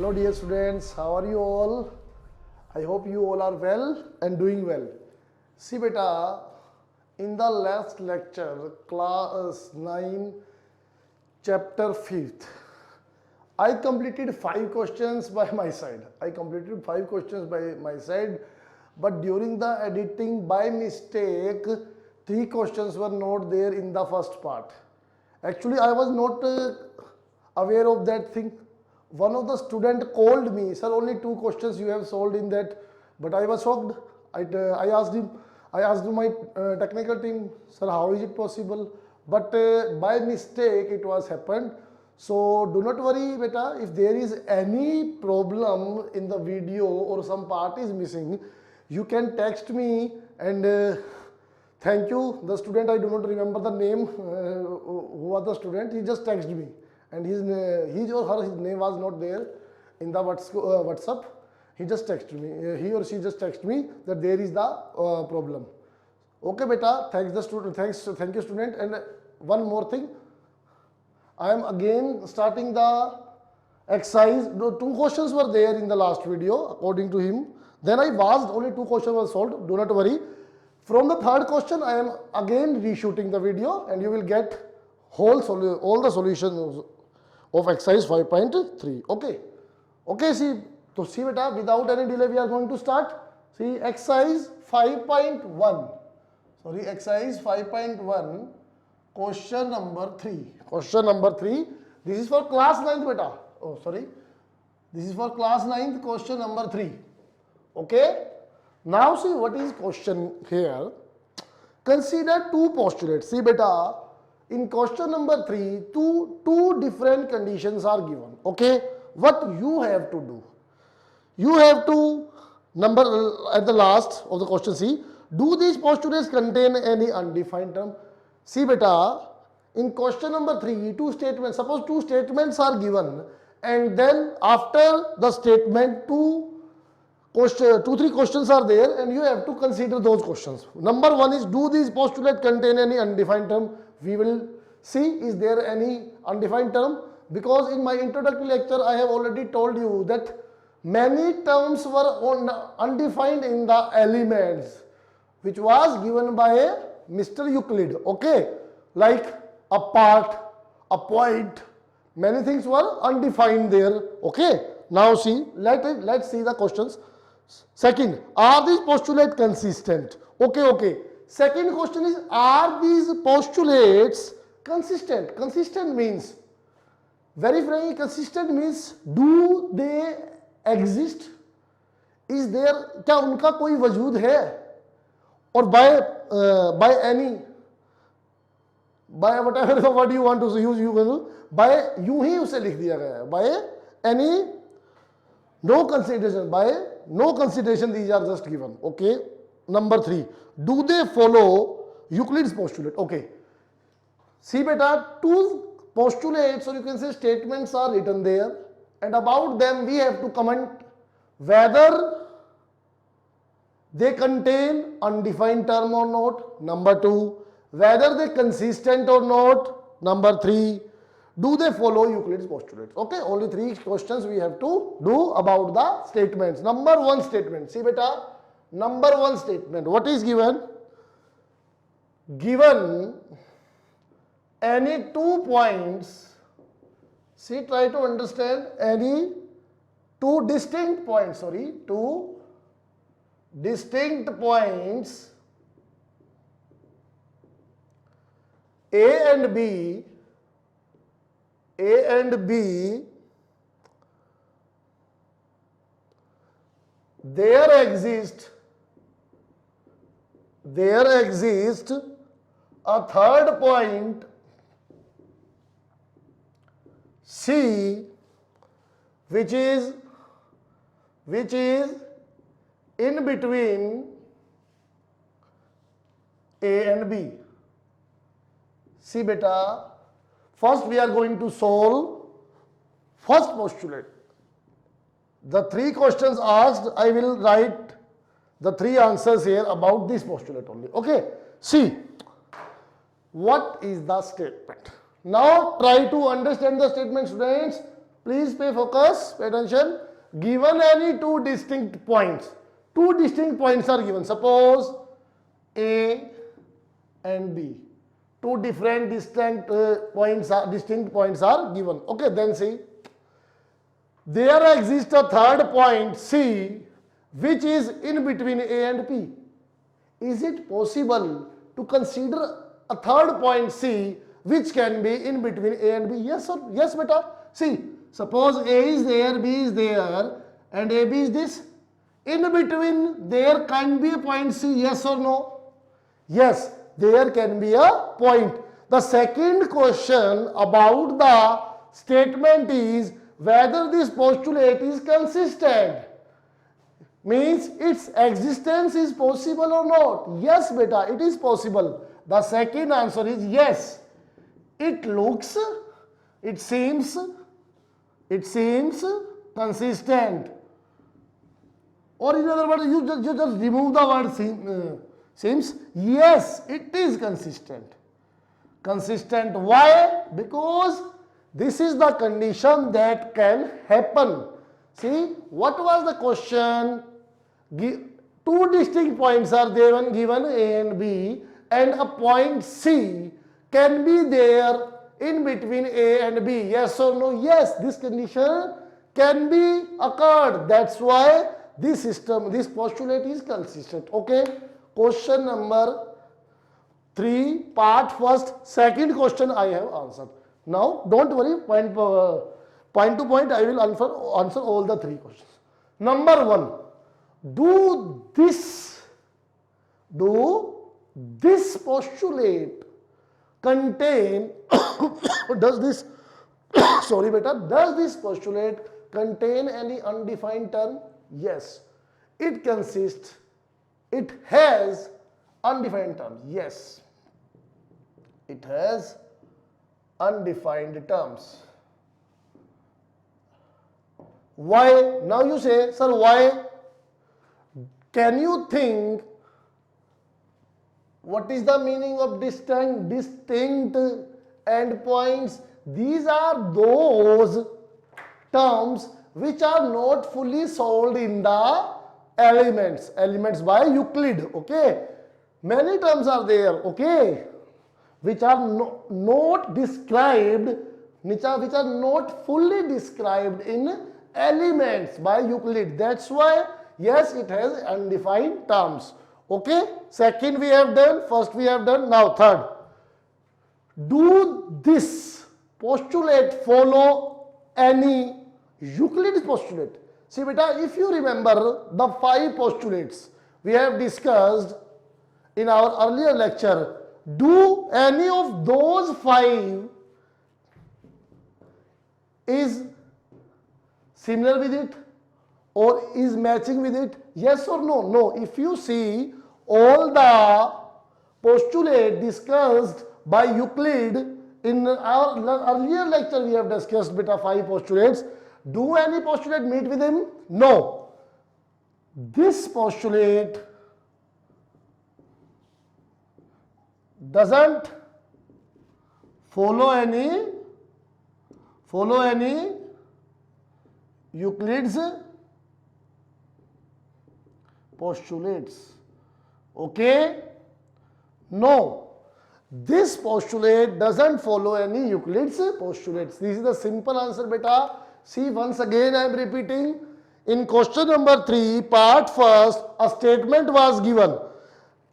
Hello dear students, how are you all? I hope you all are well and doing well. See beta, in the last lecture, class 9, chapter 5th, I completed 5 questions by my side. But during the editing, by mistake, 3 questions were not there in the first part. Actually, I was not aware of that thing. One of the student called me, sir, only 2 questions you have solved in that. But I was shocked. I asked my technical team, sir, how is it possible? But by mistake it was happened. So do not worry beta, if there is any problem in the video or some part is missing, you can text me and thank you. The student, I do not remember the name, who was the student, he just texted me. And his or her name was not there in the WhatsApp. He just texted me. He or she just texted me that there is the problem. Okay, beta. Thank you, student. And one more thing. I am again starting the exercise. 2 questions were there in the last video, according to him. Then I asked, only 2 questions were solved. Do not worry. From the 3rd question, I am again reshooting the video, and you will get all the solutions of exercise 5.3. Okay, see beta, without any delay we are going to start. See, exercise 5.1, exercise 5.1, question number 3. This is for class 9th beta. This is for class 9th, question number 3. Okay, now see what is question here. Consider 2 postulates. See beta, in question number 3, two different conditions are given. Okay, what you have to do? You have to, at the last of the question, see, do these postulates contain any undefined term? See beta, in question number 3, 2 statements, suppose 2 statements are given, and then after the statement 3 questions are there, and you have to consider those questions. Number 1 is, do these postulates contain any undefined term? We will see, is there any undefined term? Because in my introductory lecture, I have already told you that many terms were undefined in the elements, which was given by Mr. Euclid. Okay, like a part, a point, many things were undefined there. Okay, now see, let's see the questions. Second, are these postulates consistent? Okay. Second question is, are these postulates consistent? Consistent means, very frankly, consistent means, do they exist? Is there, क्या उनका कोई वजूद है? Or by whatever the word you want to use, by यूं ही उसे लिख दिया गया है. By any, no consideration, these are just given. Okay. Number 3, do they follow Euclid's postulate? Okay. See beta, 2 postulates, or you can say statements, are written there, and about them we have to comment whether they contain undefined term or not. Number 2, whether they consistent or not. Number 3, do they follow Euclid's postulates? Okay, only 3 questions we have to do about the statements. Number 1 statement. See beta, number 1 statement. What is given? Given any 2 points. See, try to understand any 2 distinct points. 2 distinct points A and B. There exists a third point C, which is in between A and B. See beta, first we are going to solve first postulate. The 3 questions asked, I will write the 3 answers here about this postulate only. Okay, see, what is the statement? Now try to understand the statement, students. Please pay focus, pay attention. Given any two distinct points. Two distinct points are given. Suppose A and B. Two different distinct points are given. Okay, then see. There exists a third point C which is in between A and P. Is it possible to consider a third point C which can be in between A and B? Yes or yes, beta. See, suppose A is there, B is there, and AB is this. In between there can be a point C. Yes or no? Yes, there can be a point. The second question about the statement is whether this postulate is consistent. Means its existence is possible or not. Yes, beta, it is possible. The second answer is yes. It looks, it seems consistent. Or in other words, you just remove the word seems. Yes, it is consistent. Consistent. Why? Because this is the condition that can happen. See, what was the question? Two distinct points are there given A and B, and a point C can be there in between A and B. Yes or no? Yes, this condition can be occurred. That's why this postulate is consistent. Okay, question number 3, part first. Second question I have answered. Now don't worry, point to point I will answer all the 3 questions. Number 1, do this postulate contain does this does this postulate contain any undefined term? Yes, it has undefined terms. Yes, it has undefined terms. Why? Now you say, sir, why? Can you think what is the meaning of distinct endpoints? These are those terms which are not fully solved in the elements by Euclid. Okay, many terms are there, okay, which are not described, which are not fully described in elements by Euclid. That's why yes, it has undefined terms. Okay, second we have done, first we have done. Now third, do this postulate follow any Euclid's postulate? See beta, if you remember the 5 postulates we have discussed in our earlier lecture, do any of those 5 is similar with it or is matching with it? Yes or no? No. If you see all the postulate discussed by Euclid in our earlier lecture, we have discussed beta 5 postulates. Do any postulate meet with him? No. This postulate doesn't follow any Euclid's postulates. Okay? No. This postulate doesn't follow any Euclid's postulates. This is the simple answer, beta. See, once again I am repeating. In question number 3, part first, a statement was given.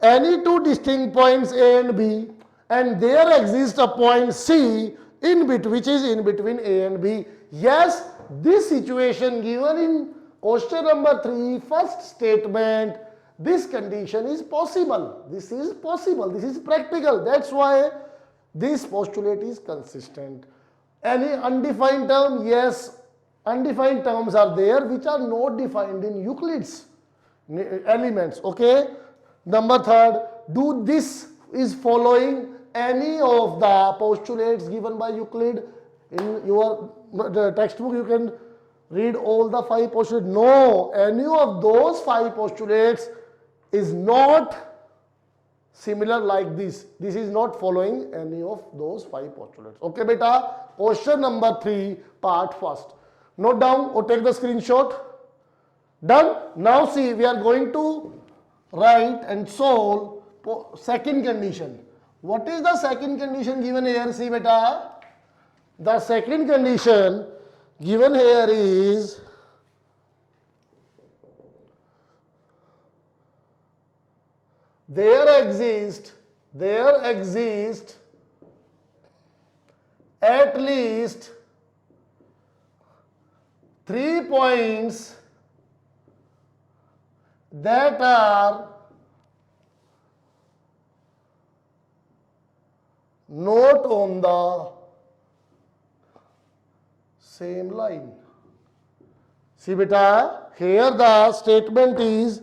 Any 2 distinct points A and B, and there exists a point C which is in between A and B. Yes, this situation given in question number 3, first statement, this condition is possible. This is possible. This is practical. That's why this postulate is consistent. Any undefined term? Yes, undefined terms are there which are not defined in Euclid's elements. Okay. Number 3, do this is following any of the postulates given by Euclid. In your textbook you can read all the 5 postulates. No, any of those 5 postulates is not similar like this. This is not following any of those 5 postulates. Okay beta, question number 3, part first. Note down or take the screenshot. Done. Now see, we are going to write and solve second condition. What is the second condition given here? See beta, the second condition given here is there exist at least 3 points that are not on the same line. See beta, here the statement is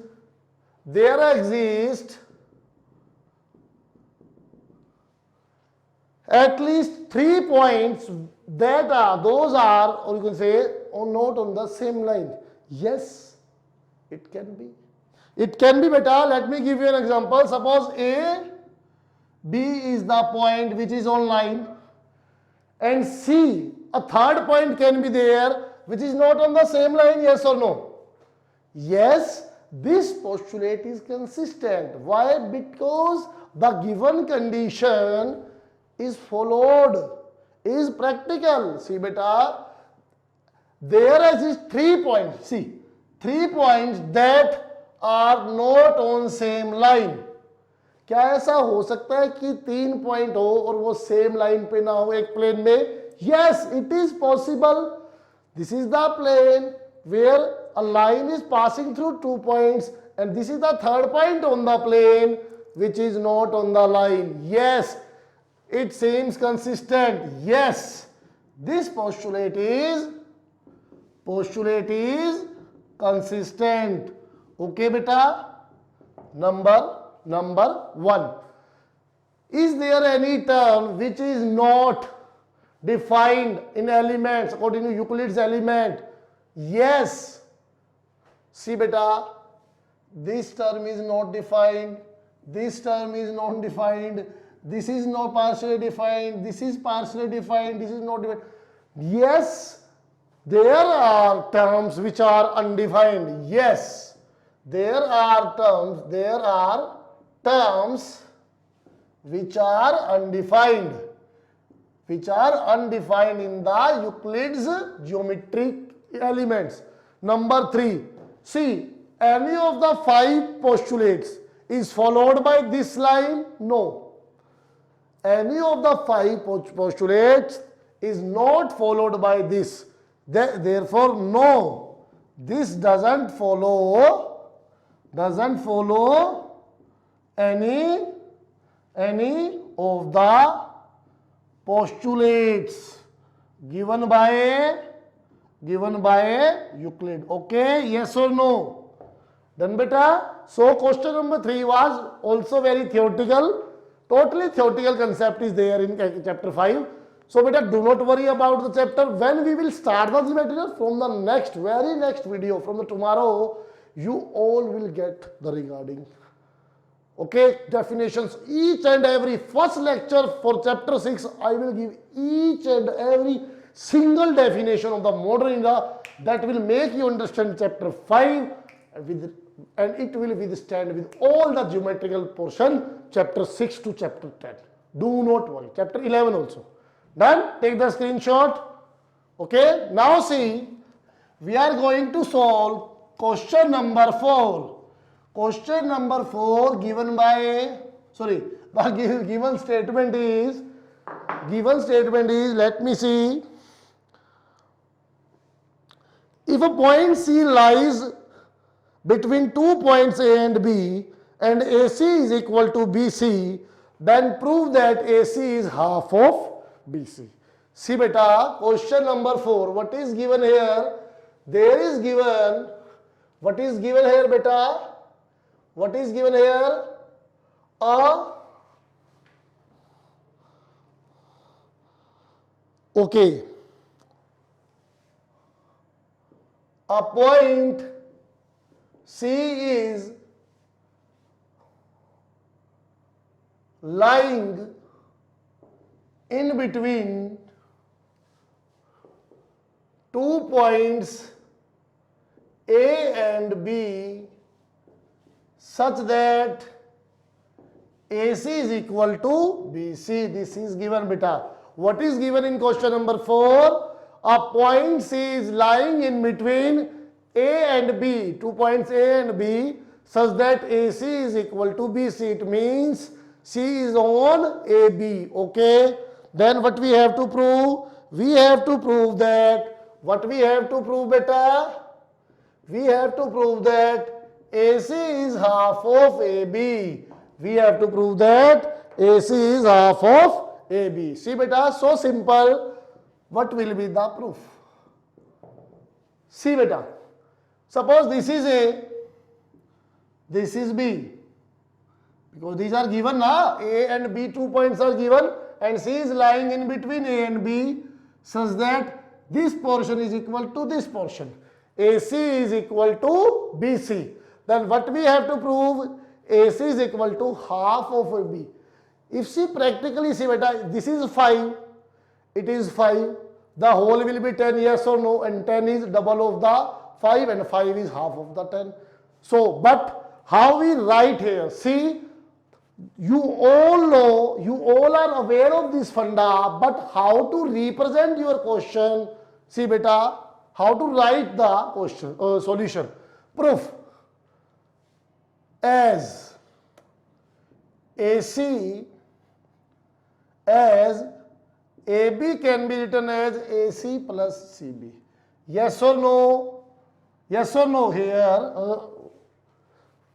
there exist at least 3 points that are, those are, or you can say, or not on the same line. Yes, it can be. It can be beta. Let me give you an example. Suppose A, B is the point which is on line, and C, a third point can be there which is not on the same line. Yes or no? Yes, this postulate is consistent. Why? Because the given condition is followed, is practical. See beta, there exist 3 points. See, 3 points that are not on same line. क्या ऐसा हो सकता है कि 3 point हो और वो same line पे ना हो एक प्लेन में? Yes, it is possible. This is the plane where a line is passing through 2 points, and this is the third point on the plane which is not on the line. Yes, it seems consistent. Yes, this postulate is consistent. Okay beta. Number 1. Is there any term which is not defined in elements according to Euclid's element? Yes. See beta, this term is not defined, this term is not defined, this is not partially defined, this is partially defined, this is not defined. Yes, there are terms which are undefined. Yes, there are terms which are undefined in the Euclid's geometric elements. Number 3, see, any of the 5 postulates is followed by this line? No. Any of the 5 postulates is not followed by this. Therefore, no, this doesn't follow any of the postulates given by Euclid. Okay, yes or no? Done beta. So question number 3 was also very theoretical. Totally theoretical concept is there in chapter 5. So beta, do not worry about the chapter. When we will start the material from the very next video, from the tomorrow, you all will get the regarding. Okay, definitions, each and every first lecture for chapter 6, I will give each and every single definition of the modern era that will make you understand chapter 5 and it will withstand with all the geometrical portion, chapter 6 to chapter 10. Do not worry. Chapter 11 also. Done? Take the screenshot. Okay, now see, we are going to solve question number 4. Question number 4 given statement is, let me see, if a point C lies between 2 points A and B and AC is equal to BC, then prove that AC is half of BC. See beta, question number 4, what is given here? There is given, what is given here beta? What is given here? Okay, a point C is lying in between 2 points A and B such that AC is equal to BC. This is given, beta. What is given in question number 4? A point C is lying in between A and B, 2 points A and B, such that AC is equal to BC. It means C is on AB. Okay. Then what we have to prove? We have to prove that, what we have to prove, beta? We have to prove that AC is half of AB. We have to prove that AC is half of AB. See beta, so simple. What will be the proof? See beta, suppose this is A, this is B. Because these are given na, A and B, 2 points are given, and C is lying in between A and B, such that this portion is equal to this portion. AC is equal to BC. Then what we have to prove? AC is equal to half of B. If see practically, see beta, this is 5, it is 5, the whole will be 10, yes or no, and 10 is double of the 5 and 5 is half of the 10. So, but how we write here? See, you all know, you all are aware of this funda, but how to represent your question? See beta, how to write the question solution? Proof. As AC, as AB can be written as AC plus CB. Yes or no? Yes or no here?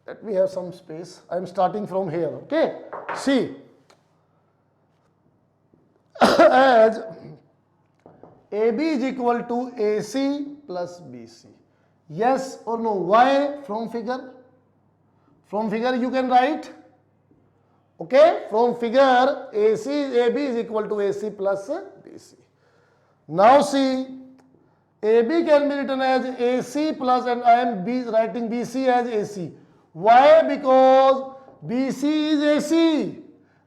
Let me have some space. I am starting from here. Okay. See. As AB is equal to AC plus BC. Yes or no? Why? From figure. From figure you can write. Okay, from figure AB is equal to AC plus BC. Now see, AB can be written as AC plus, and I am writing BC as AC. Why? Because BC is AC.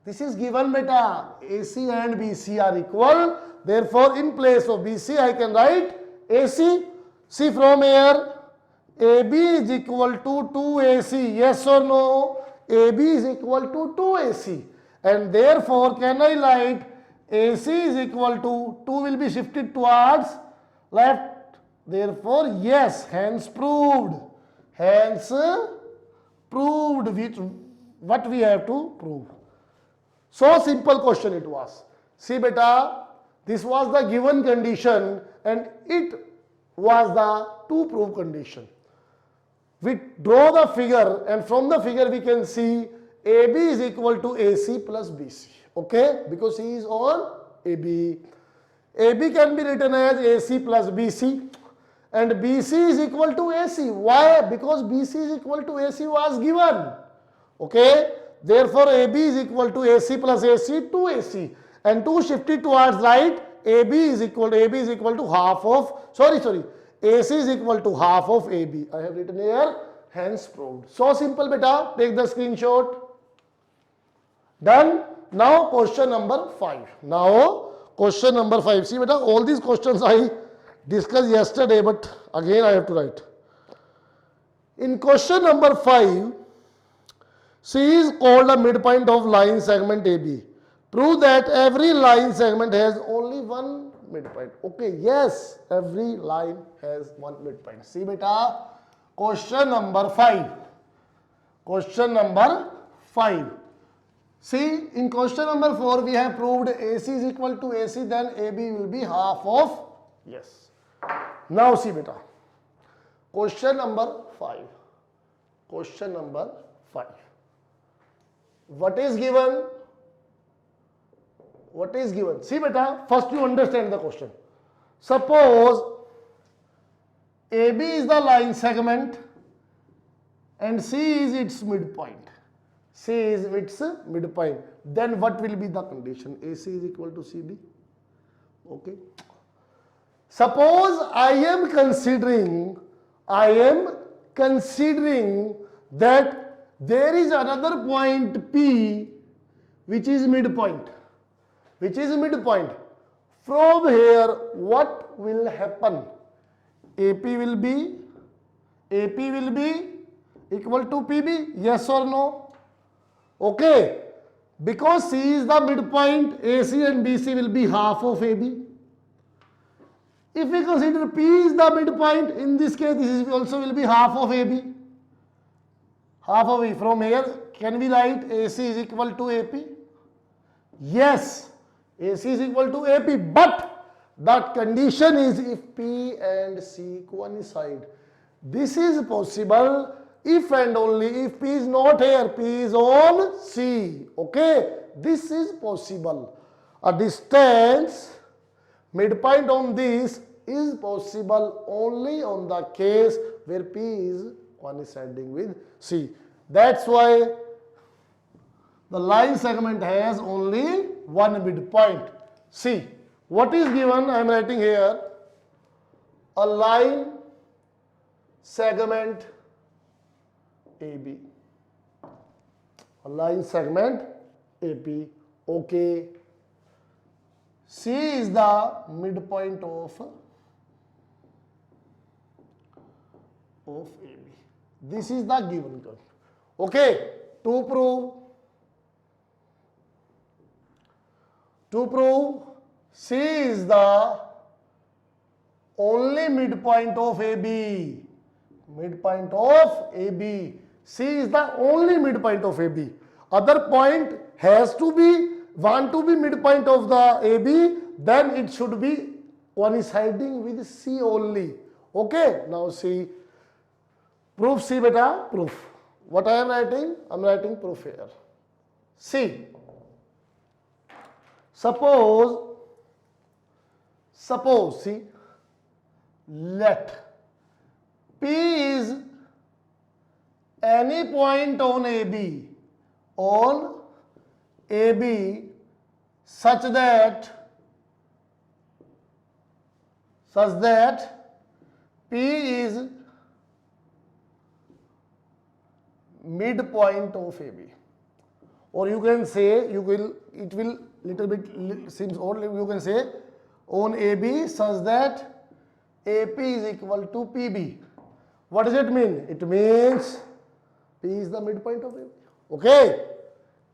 This is given beta. AC and BC are equal. Therefore, in place of BC, I can write AC. See from here, AB is equal to 2AC. Yes or no? AB is equal to 2AC, and therefore can I write AC is equal to 2 will be shifted towards left. Therefore yes, hence proved. Hence proved what we have to prove. So simple question it was. See beta, this was the given condition and it was the to prove condition. We draw the figure, and from the figure we can see AB is equal to AC plus BC. Okay, because he is on AB. AB can be written as AC plus BC, and BC is equal to AC. Why? Because BC is equal to AC was given. Okay, therefore AB is equal to AC plus AC, 2AC, and 2 shifted towards right. AB is equal to half of, AC is equal to half of AB. I have written here, hence proved. So simple beta, take the screenshot. Done. Now question number 5. See beta, all these questions I discussed yesterday, but again I have to write. In question number 5, C is called a midpoint of line segment AB. Prove that every line segment has only one midpoint. Okay, yes, every line has one midpoint. See beta, question number 5. See, in question number 4 we have proved AC is equal to AC, then AB will be half of, yes. Now see beta, question number 5. What is given? See beta, first you understand the question. Suppose AB is the line segment and C is its midpoint. Then what will be the condition? AC is equal to CB. Okay. Suppose I am considering that there is another point P which is midpoint. From here what will happen? AP will be equal to PB, yes or no? Okay, because C is the midpoint, AC and BC will be half of AB. If we consider P is the midpoint, in this case this is also will be half of AB. Half of AB. From here, can we write AC is equal to AP? Yes, AC is equal to AP, but that condition is if P and C coincide. This is possible if and only if P is not here, P is on C. Okay, this is possible. A distance midpoint on this is possible only on the case where P is coinciding with C. That's why the line segment has only one midpoint. See, what is given? I am writing here a line segment AB. A line segment AP. Okay. C is the midpoint of AB. This is the given curve. Okay. To prove C is the only midpoint of AB. Midpoint of AB. C is the only midpoint of AB. Other point has to be, want to be midpoint of the AB, then it should be coinciding with C only. Okay, now see, proof C beta, proof. What I am writing? I am writing proof here. See, suppose, see, let P is any point on AB such that P is midpoint of AB, or you can say it will little bit seems odd, you can say on AB such that AP is equal to PB. What does it mean? It means P is the midpoint of AB. Okay.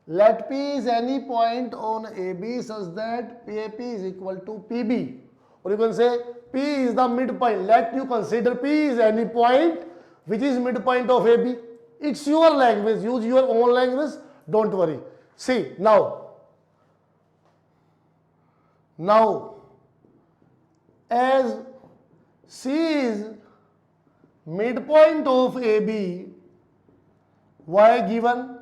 Let P is any point on AB such that AP is equal to PB. Or you can say P is the midpoint. Let you consider P is any point which is midpoint of AB. It's your language. Use your own language. Don't worry. See, now as C is midpoint of AB, Y given,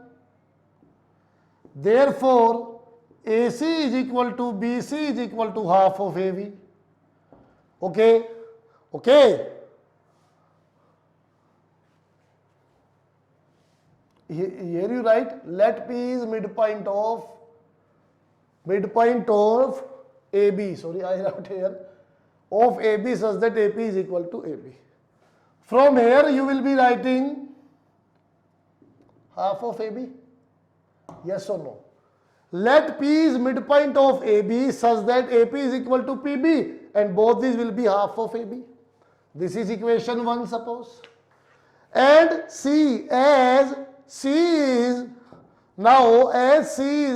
therefore AC is equal to BC is equal to half of AB. Okay, okay. Here you write let P is midpoint of AB. Sorry, I wrote here of AB such that AP is equal to AB. From here you will be writing half of AB. Yes or no? Let P is midpoint of AB such that AP is equal to PB, and both these will be half of AB. This is equation 1, suppose. And C, as C is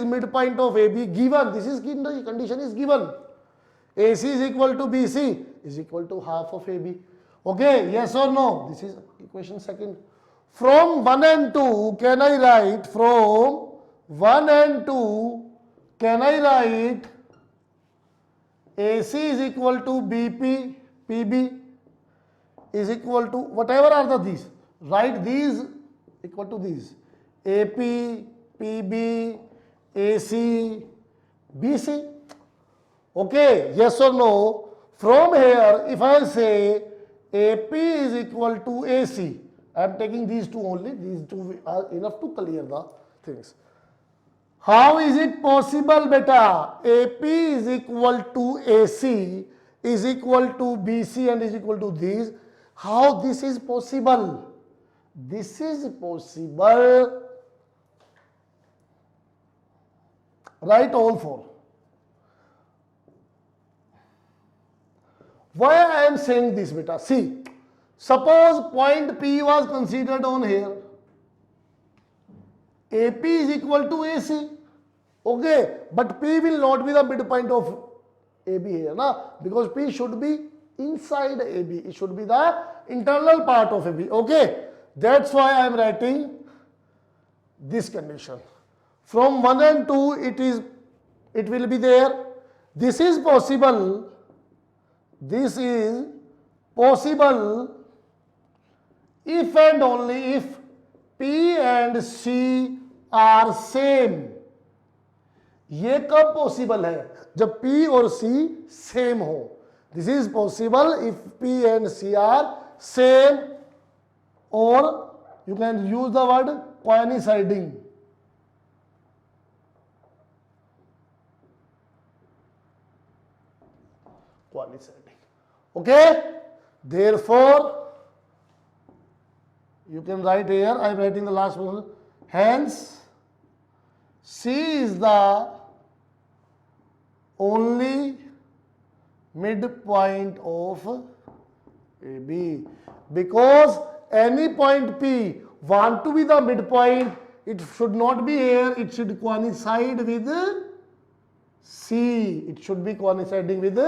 midpoint of AB given, this is condition is given. AC is equal to BC is equal to half of AB. Okay, yes or no? This is equation 2. From 1 and 2, can I write from 1 and 2, can I write AC is equal to BP, PB is equal to whatever are these. Write these equal to these. AP, PB, AC, BC. Okay, yes or no? From here, if I say AP is equal to AC, I am taking these two only. These two are enough to clear the things. How is it possible, beta? AP is equal to AC is equal to BC and is equal to these. How this is possible? This is possible. Write all four. Why I am saying this, beta? See, suppose point P was considered on here. AP is equal to AC. Okay, but P will not be the midpoint of AB here, na? Because P should be inside AB. It should be the internal part of AB. Okay, that's why I am writing this condition. From 1 and 2, it will be there. This is possible. This is possible if and only if P and C are same. ये कब possible है? जब P और C same हो. This is possible if P and C are same, or you can use the word coinciding. Coinciding. Okay? Therefore, you can write here, I am writing the last one. Hence, C is the only midpoint of AB. Because any point P want to be the midpoint, it should not be here, it should coincide with C. It should be coinciding with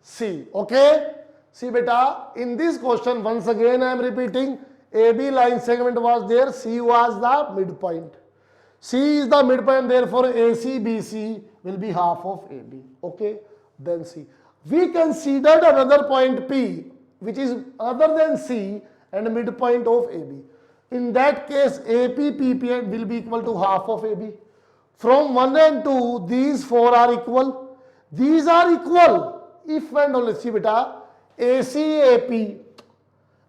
C. Okay? See beta, in this question, once again I am repeating, AB line segment was there, C was the midpoint. C is the midpoint, therefore AC, BC will be half of AB. Okay? Then C. We considered another point P, which is other than C and midpoint of AB. In that case, AP, PP will be equal to half of AB. From 1 and 2, these four are equal. These are equal if and only, see beta, AC, AP,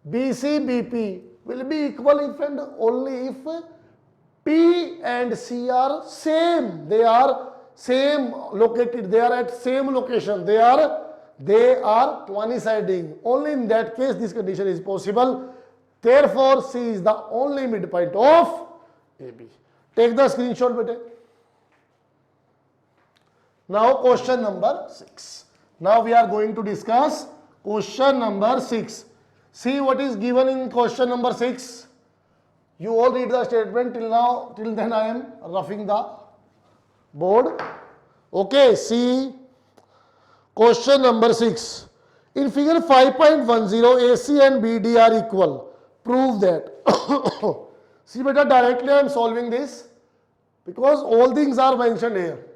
BC, BP will be equal if and only if P and C are same. They are same located. They are at same location. They are coinciding. Only in that case this condition is possible. Therefore, C is the only midpoint of AB. Take the screenshot, beta. Now question number 6. Now we are going to discuss question number 6. See what is given in question number 6. You all read the statement till now. Till then I am roughing the board. Okay, see question number 6. In figure 5.10, AC and BD are equal. Prove that. See beta, directly I am solving this because all things are mentioned here.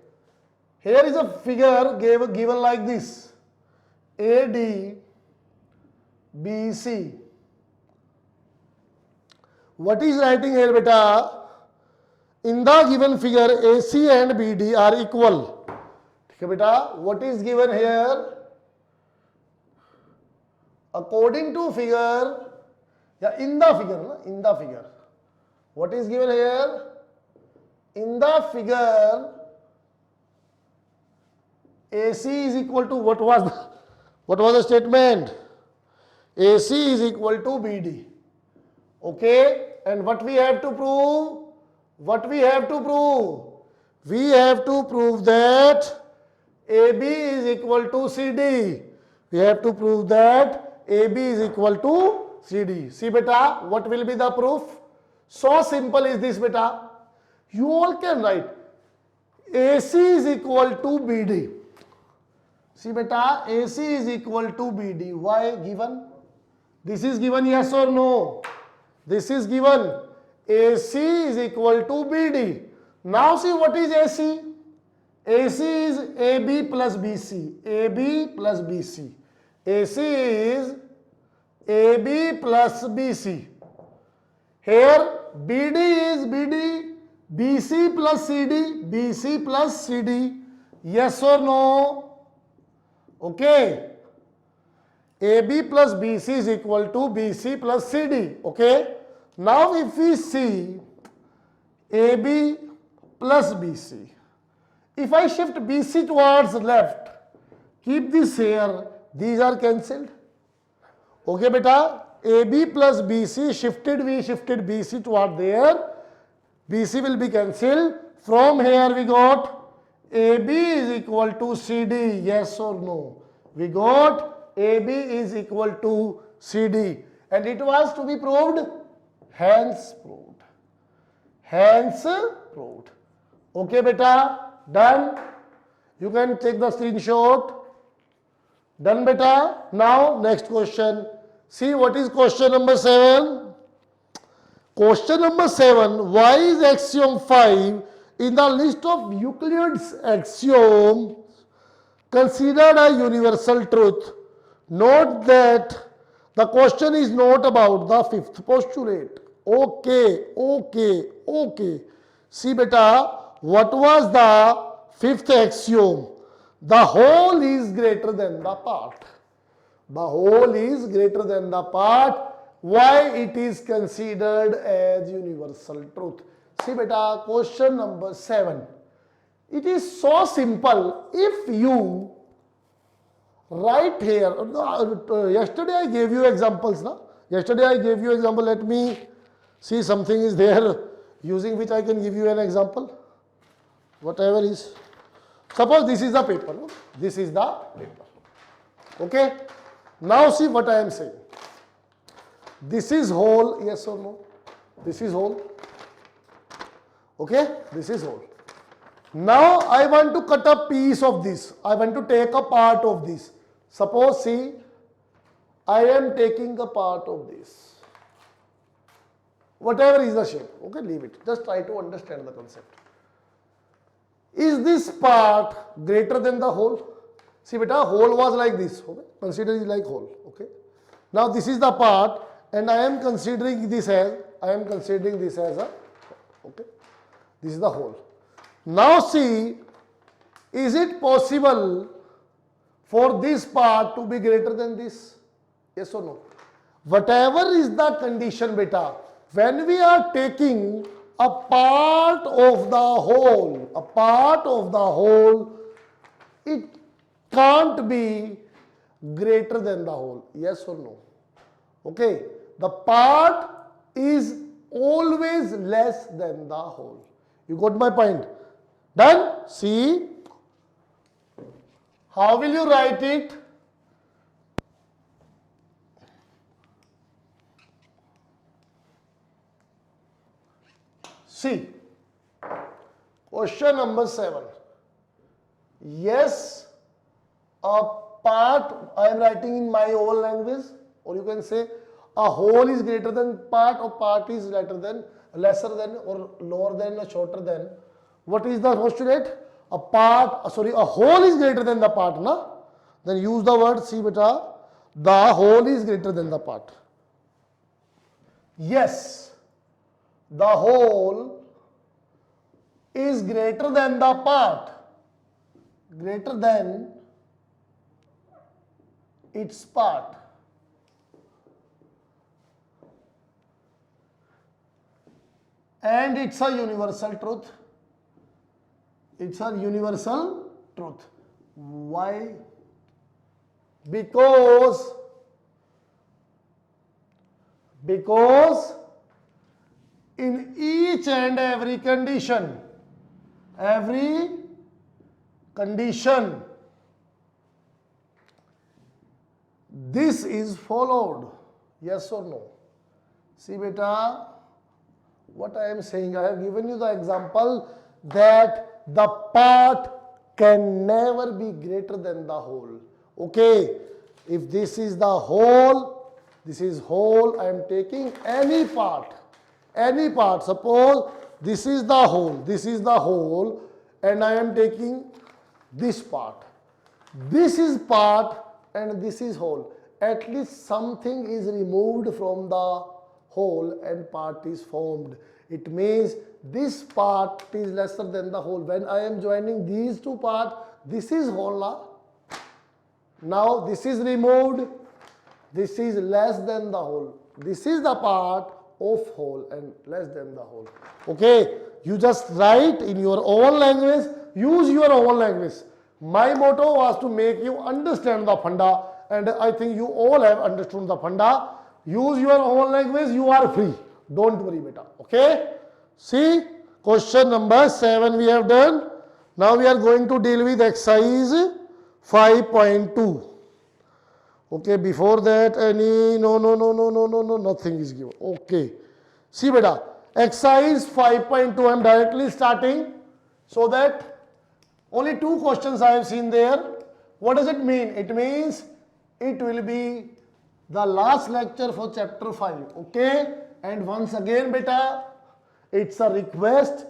Here is a figure given like this. AD, BC. What is writing here beta? In the given figure, AC and BD are equal. Okay beta, what is given here? According to figure, in the figure. What is given here? In the figure, AC is equal to what was the statement? AC is equal to BD. Okay, and what we have to prove? We have to prove that AB is equal to CD. We have to prove that AB is equal to CD. See beta, what will be the proof? So simple is this beta. You all can write AC is equal to BD. See beta, AC is equal to BD. Why given? This is given, yes or no? This is given. AC is equal to BD. Now see what is AC? AC is AB plus BC. AB plus BC. AC is AB plus BC. Here BD is BD. BC plus CD. BC plus CD. Yes or no? Okay. AB plus BC is equal to BC plus CD. Okay. Now if we see AB plus BC, if I shift BC towards left, keep this here, these are cancelled. Okay beta, AB plus BC shifted, we shifted BC toward there, BC will be cancelled. From here we got AB is equal to CD, yes or no? We got AB is equal to CD, and it was to be proved, hence proved. Hence proved. Okay beta, done. You can take the screenshot. Done beta. Now next question. See what is question number 7. Question number 7. Why is axiom 5 in the list of Euclid's axioms considered a universal truth? Note that the question is not about the fifth postulate. Okay. See beta, what was the fifth axiom? The whole is greater than the part. The whole is greater than the part. Why it is considered as universal truth? See beta, question number 7. It is so simple. If you write here, yesterday I gave you examples. Yesterday I gave you example. Let me see, something is there using which I can give you an example. Whatever is. Suppose this is the paper. No? This is the paper. Okay. Now see what I am saying. This is whole, yes or no? This is whole. Okay. This is whole. Now I want to cut a piece of this. I want to take a part of this. Suppose see, I am taking a part of this. Whatever is the shape. Okay, leave it. Just try to understand the concept. Is this part greater than the whole? See beta, whole was like this. Okay? Consider it like whole. Okay. Now this is the part, and I am considering this as a, okay. This is the whole. Now see, is it possible for this part to be greater than this? Yes or no? Whatever is the condition beta, when we are taking a part of the whole, it can't be greater than the whole. Yes or no? Okay. The part is always less than the whole. You got my point? Done? See? How will you write it? See, question number 7. Yes, a part, I am writing in my own language, or you can say a whole is greater than part, or part is lesser than, or lower than, or shorter than. What is the postulate? A whole is greater than the part, na? Then use the word, see beta, the whole is greater than the part. Yes, the whole is greater than the part, greater than its part. And it's a universal truth. It's a universal truth. Why? Because in each and every condition, this is followed. Yes or no? See beta, what I am saying, I have given you the example that the part can never be greater than the whole. Okay, if this is the whole, this is whole, I am taking any part, suppose this is the whole, and I am taking this part. This is part and this is whole. At least something is removed from the whole and part is formed. It means this part is lesser than the whole. When I am joining these two parts, this is whole. Now this is removed. This is less than the whole. This is the part of whole and less than the whole. Okay, you just write in your own language, use your own language. My motto was to make you understand the funda, and I think you all have understood the funda. Use your own language, you are free. Don't worry beta. Okay, see, question number 7 we have done. Now we are going to deal with exercise 5.2. Okay, before that any no, nothing is given. Okay, see beta, exercise 5.2 I am directly starting, so that only 2 questions I have seen there. What does it mean? It means it will be the last lecture for chapter 5. Okay, and once again beta, it's a request,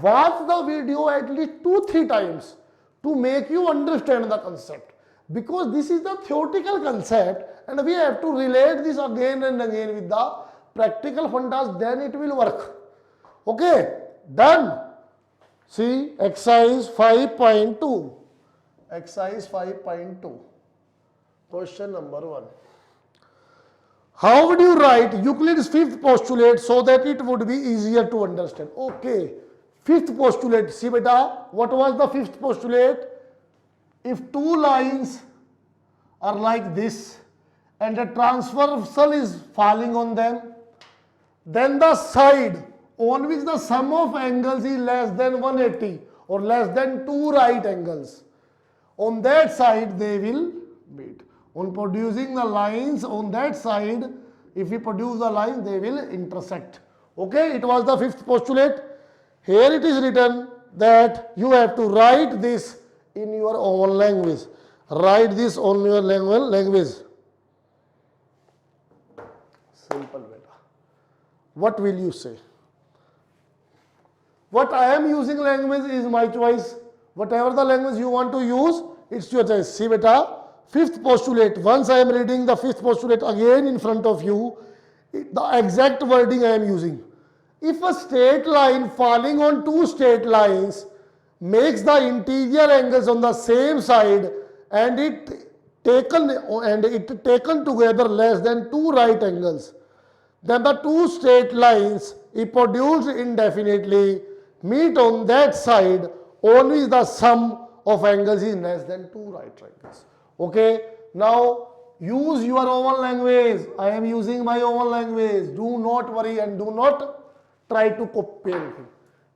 watch the video at least 2-3 times to make you understand the concept, because this is the theoretical concept and we have to relate this again and again with the practical fundas, then it will work. Okay, done. See, exercise 5.2. Exercise 5.2. Question number 1. How would you write Euclid's fifth postulate so that it would be easier to understand? Okay, fifth postulate. See beta, what was the fifth postulate? If 2 lines are like this and a transversal is falling on them, then the side on which the sum of angles is less than 180 or less than 2 right angles, on that side they will meet. On producing the lines on that side, if we produce the lines, they will intersect. Okay, it was the fifth postulate. Here it is written that you have to write this in your own language. Write this on your language. Simple beta. What will you say? What I am using language is my choice. Whatever the language you want to use, it's your choice. See beta, fifth postulate. Once I am reading the fifth postulate again in front of you, the exact wording I am using. If a straight line falling on 2 straight lines makes the interior angles on the same side and it taken together less than 2 right angles, then the 2 straight lines, if produced indefinitely, meet on that side only the sum of angles is less than 2 right angles. Okay, now use your own language. I am using my own language. Do not worry and do not try to copy anything.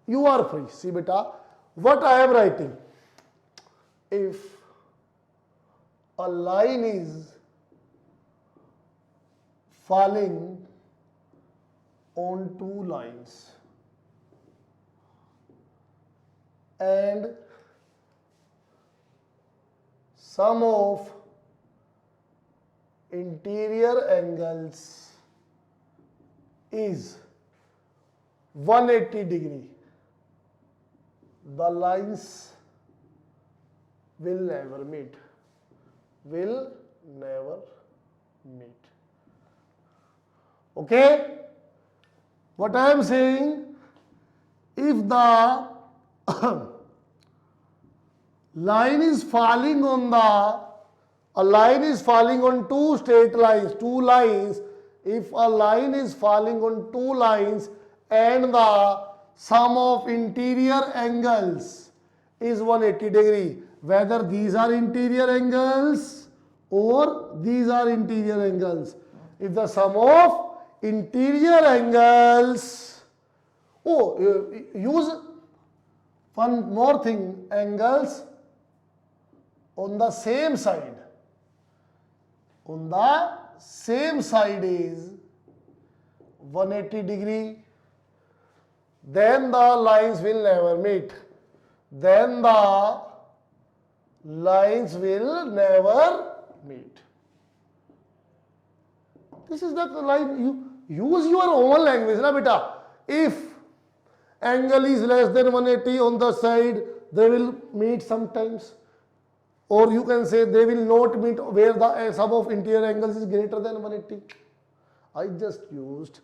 You are free. See beta, what I am writing. If a line is falling on 2 lines and sum of interior angles is 180 degree, the lines will never meet. Will never meet. Okay? What I am saying, if the line is falling on on 2 straight lines, 2 lines, if a line is falling on 2 lines and the sum of interior angles is 180 degree, whether these are interior angles or these are interior angles, if the sum of interior angles, use one more thing, angles on the same side, is 180 degree, then the lines will never meet. Then the lines will never meet. This is the line. You use your own language, na beta. If angle is less than 180 on the side, they will meet sometimes. Or you can say they will not meet where the sum of interior angles is greater than 180. I just used,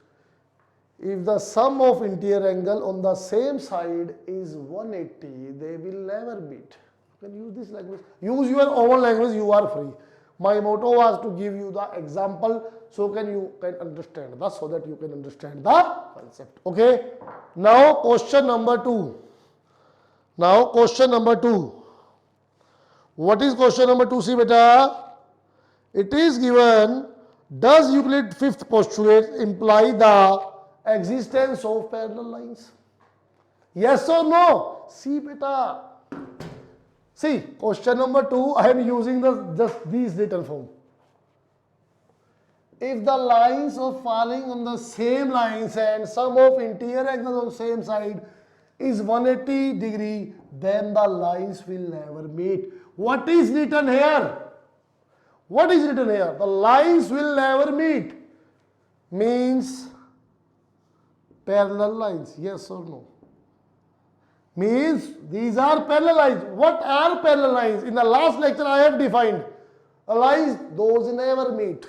if the sum of interior angle on the same side is 180, they will never meet. You can use this language. Use your own language, you are free. My motto was to give you the example so you can understand the, so that you can understand the concept. Okay. Now question number 2. What is question number 2? See beta, it is given, does Euclid's fifth postulate imply the existence of parallel lines? Yes or no? See beta. See, question number 2, I am using just these written form. if the lines of falling on the same lines and sum of interior angles on same side is 180 degree, then the lines will never meet. What is written here? What is written here? The lines will never meet means parallel lines, yes or no? Means these are parallel lines. What are parallel lines? In the last lecture I have defined lines, those never meet.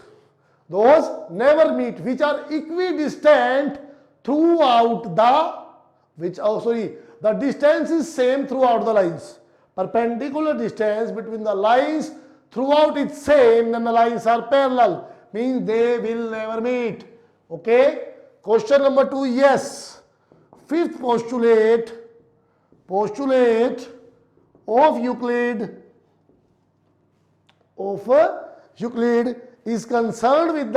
Those never meet, which are equidistant throughout the distance is same throughout the lines. Perpendicular distance between the lines throughout is same, then the lines are parallel, means they will never meet. Okay? Question number 2, yes. Fifth postulate of Euclid is concerned with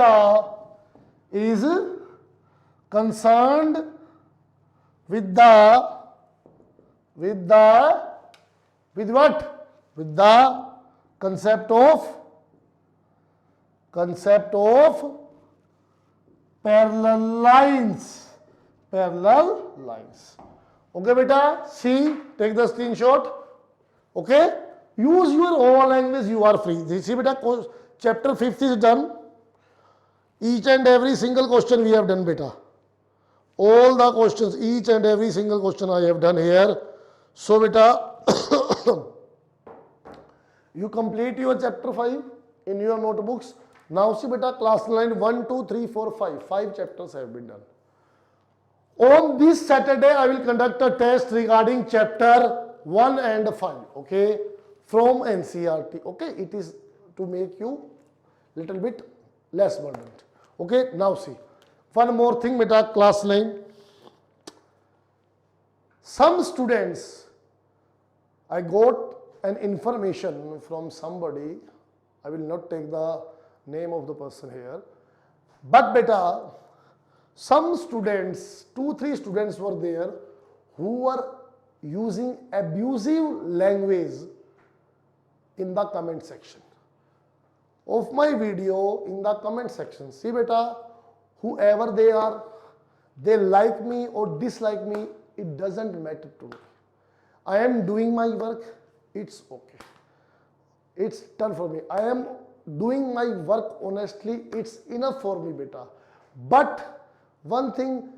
what? With the concept of parallel lines. Okay, beta. See, take the screenshot. Okay, use your own language. You are free. See, beta. Chapter 5th is done. Each and every single question we have done, beta. All the questions, each and every single question I have done here. So, beta, you complete your chapter 5 in your notebooks. Now, see, beta, class line 1, 2, 3, 4, 5. 5 chapters have been done. On this Saturday, I will conduct a test regarding chapter 1 and 5. Okay, from NCERT. Okay, it is to make you little bit less burdened. Okay, now see. One more thing, beta, class line. Some students, I got an information from somebody, I will not take the name of the person here, but beta, some students, 2-3 students were there who were using abusive language in the comment section of my video. In the comment section, see beta, whoever they are, they like me or dislike me, it doesn't matter to me. I am doing my work, it's okay. It's done for me. I am doing my work honestly, it's enough for me, beta. But one thing,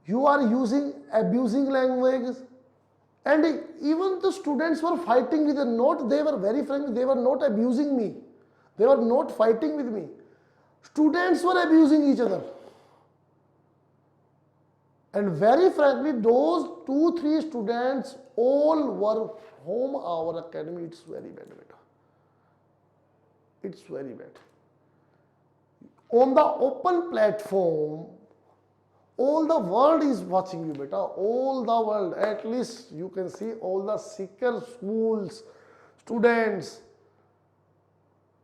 you are using abusing language, and even the students were fighting with a note. They were very frank, they were not abusing me. They were not fighting with me. Students were abusing each other. And very frankly, those 2-3 students all were from our academy. It's very bad, beta. It's very bad. On the open platform, all the world is watching you, beta. All the world. At least you can see all the Sikher schools, students.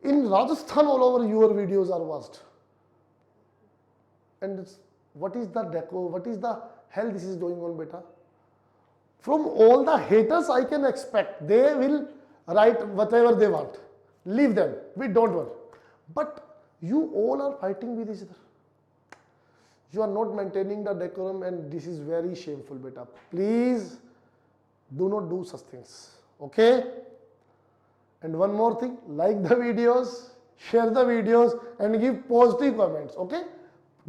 In Rajasthan, all over your videos are watched. And what is the deco? What is the hell this is going on, beta? From all the haters, I can expect they will write whatever they want. Leave them. We don't want. But you all are fighting with each other. You are not maintaining the decorum, and this is very shameful, beta. Please do not do such things. Okay? And one more thing, like the videos, share the videos, and give positive comments. Okay?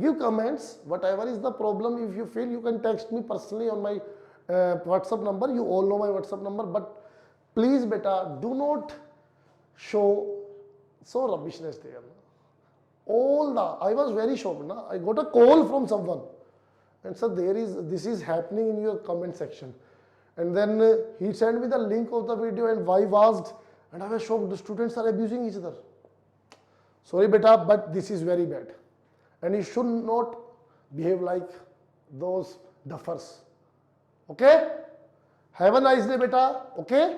Give comments, whatever is the problem. If you feel, you can text me personally on my WhatsApp number. You all know my WhatsApp number. But please, beta, do not show so rubbishness there. I was very shocked. Na? I got a call from someone and said, this is happening in your comment section. And then he sent me the link of the video and wife asked, and I was shocked. The students are abusing each other. Sorry, beta, but this is very bad. And you should not behave like those duffers. Okay? Have a nice day, beta. Okay?